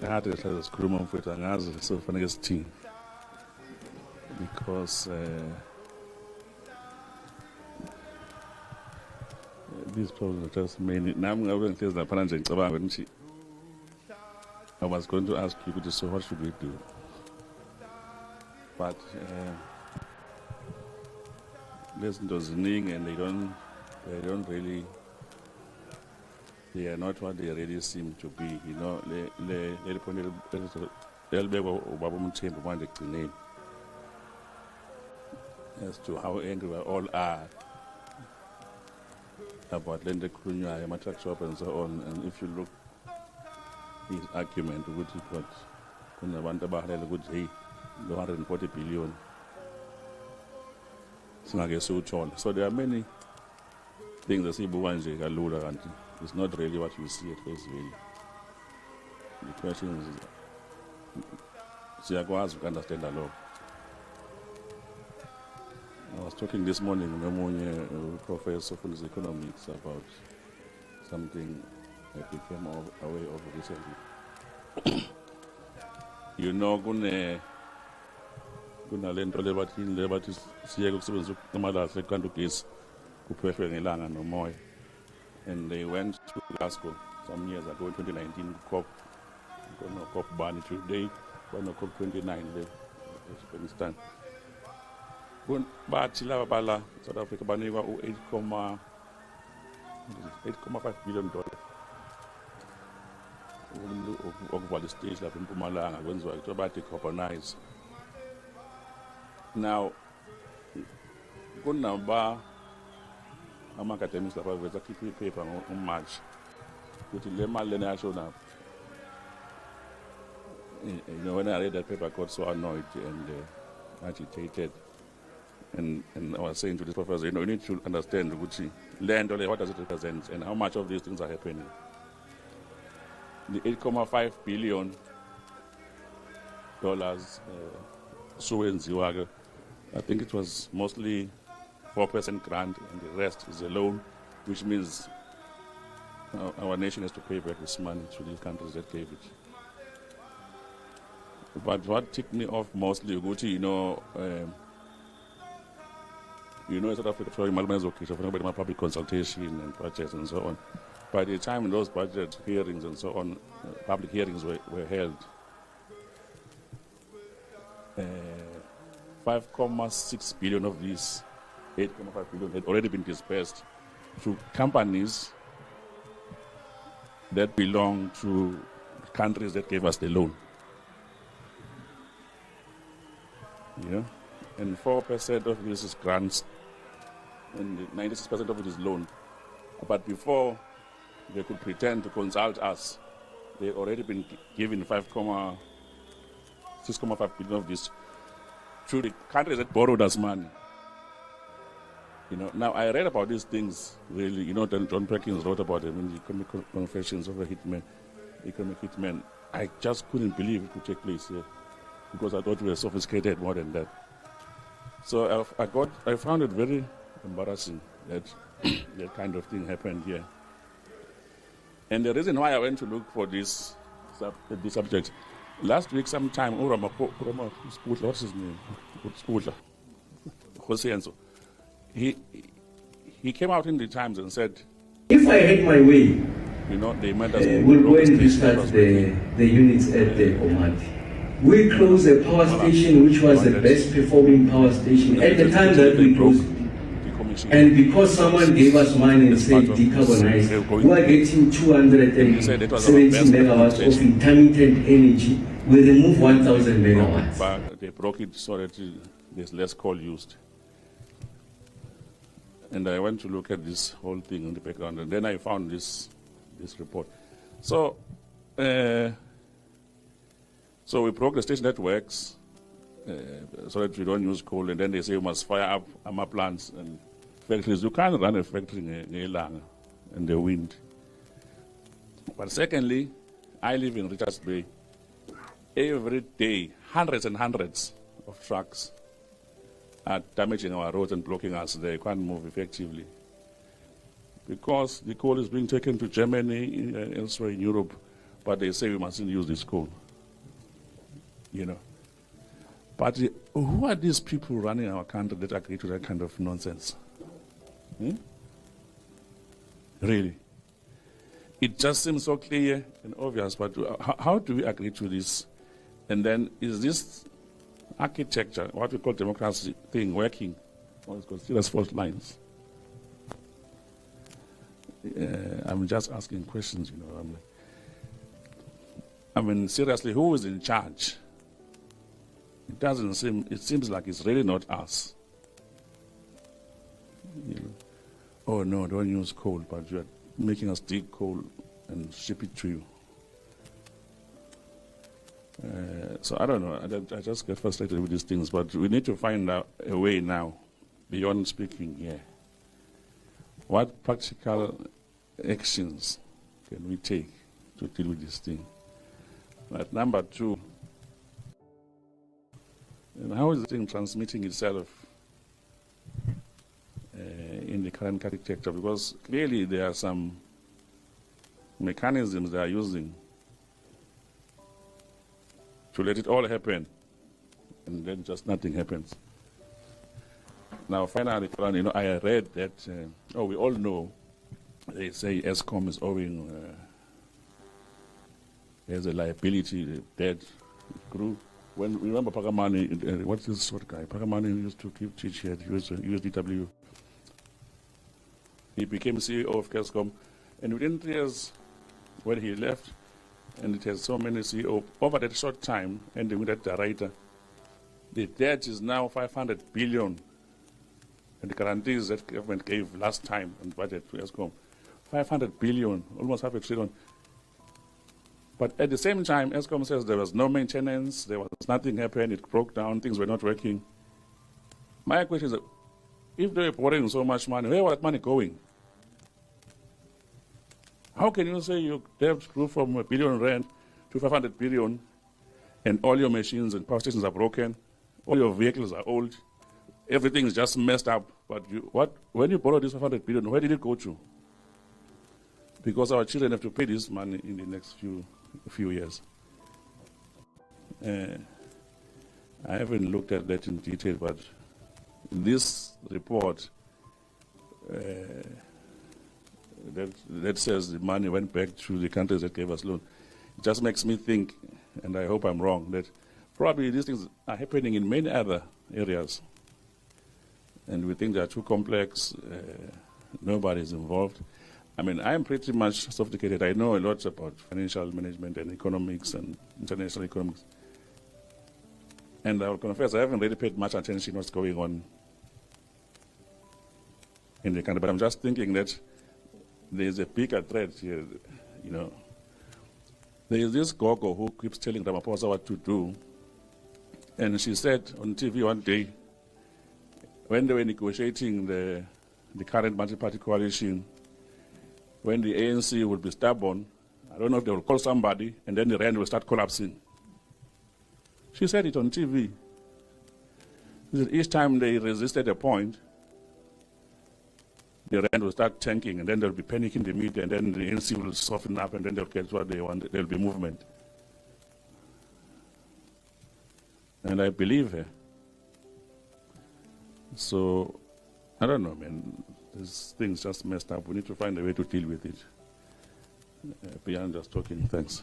kade sikhuluma mfowethu angazi sofanele sithini because these problems are just many. Nami ngabe ngihlezi lapha nje ngicabanga ukuthi I was going to ask you, so what should we do? But there's ziningi and they don't really, they are not what they really seem to be. You know, as to how angry we all are about Lende Krunya, Matrak Shop and so on. And if you look his argument, which is what Kunya would say, 140 billion. So there are many things that Sibuwanje Galura, and it's not really what you see at face value. The question is, Siagwas can understand the law. I was talking this morning with a professor of economics about something that became aware of recently. You know, kuna lento lebathi siye kusebenzisa amalahla kanti ugesi kuphehwe ngelanga nomoya, and they went to Glasgow some years ago in 2019 COP bani today bano COP 29 le Afghanistan bathi laba bala South Africa banikwa $8.5 billion okuvala stage lapha eMpumalanga kwenziwa ukuthi ba-decarbonize. Now, kunaba ama-academics lapha beza khipha iphepha ngoMarch ukuthi le mali lena yasho na. You know, when I read that paper, I got so annoyed and agitated. And I was saying to this professor, you know, you need to understand land, what does it represent and how much of these things are happening. The $8.5 billion I think it was mostly 4% grant and the rest is a loan, which means our nation has to pay back this money to the countries that gave it. But what ticked me off mostly, you know, South Africa, for public consultation and budgets and so on. By the time those budget hearings and so on, public hearings were held, 5.6 billion of these 8.5 billion had already been dispersed to companies that belong to countries that gave us the loan. Yeah, and 4% of this is grants, and 96% of it is loan. But before they could pretend to consult us, they already been given 6.5 billion of this to the countries that borrowed us money. You know, now I read about these things really. You know, John Perkins wrote about them in the Economic Confessions of a Economic Hitman. I just couldn't believe it could take place here, because I thought we were sophisticated more than that. So I found it very embarrassing that that kind of thing happened here. And the reason why I went to look for this subject, last week sometime, what's his name? Jose, he came out in the Times and said, if I had my way, you know, they meant us we'll go and restart the units at the Omati. We closed a power station which was the best performing power station at the time that we closed it. And because someone gave us money and said decarbonize, we are getting 270 megawatts of intermittent energy. We remove 1,000 megawatts. But they broke it so that there's less coal used. And I went to look at this whole thing in the background, and then I found this report. So we broke the station that works so that we don't use coal, and then they say we must fire up our plants and factories. You can't run a factory in the wind. But secondly, I live in Richards Bay. Every day, hundreds and hundreds of trucks are damaging our roads and blocking us. They can't move effectively because the coal is being taken to Germany and elsewhere in Europe. but they say we mustn't use this coal. You know. But who are these people running our country that agree to that kind of nonsense? Really? It just seems so clear and obvious, but how do we agree to this? And then is this architecture, what we call democracy thing, working? Or it's got serious fault lines? I'm just asking questions, you know. I mean, seriously, who is in charge? It seems like it's really not us. You know, oh no, don't use coal, but you're making us dig coal and ship it to you. So I don't know, I just get frustrated with these things, but we need to find out a way now, beyond speaking here. What practical actions can we take to deal with this thing? But number two, and how is the thing transmitting itself in the current architecture? Because clearly there are some mechanisms they are using to let it all happen, and then just nothing happens. Now, finally, you know, I read that, we all know, they say ESCOM is owing, there's a liability, debt grew. When remember Pagamani, what's this sort of guy? Pagamani used to teach here at USDW. He became CEO of ESCOM, and within 3 years, when he left, and it has so many CEOs, over that short time, ending with that director, the debt is now 500 billion. And the guarantees that government gave last time on budget to ESCOM, 500 billion, almost half a trillion. But at the same time, ESCOM says there was no maintenance, there was nothing happened, it broke down, things were not working. My question is, if they were borrowing so much money, where was that money going? How can you say your debt grew from R1 billion to 500 billion, and all your machines and power stations are broken, all your vehicles are old, everything is just messed up, but when you borrow this 500 billion, where did it go to? Because our children have to pay this money in the next few years. I haven't looked at that in detail, but this report that says the money went back to the countries that gave us loan, it just makes me think, and I hope I'm wrong, that probably these things are happening in many other areas. And we think they are too complex, nobody's involved. I mean, I'm pretty much sophisticated. I know a lot about financial management and economics and international economics. And I will confess, I haven't really paid much attention to what's going on in the country. But I'm just thinking that there's a bigger threat here, you know. There is this Gogo who keeps telling Ramaphosa what to do. And she said on TV one day, when they were negotiating the current multi-party coalition, when the ANC would be stubborn, I don't know if they will call somebody, and then the rand will start collapsing. She said it on TV. She said each time they resisted a point, the rand will start tanking, and then there will be panic in the media, and then the ANC will soften up, and then they'll get what they want. There will be movement. And I believe her. So, I don't know, man. This thing's just messed up. We need to find a way to deal with it beyond just talking. Thanks.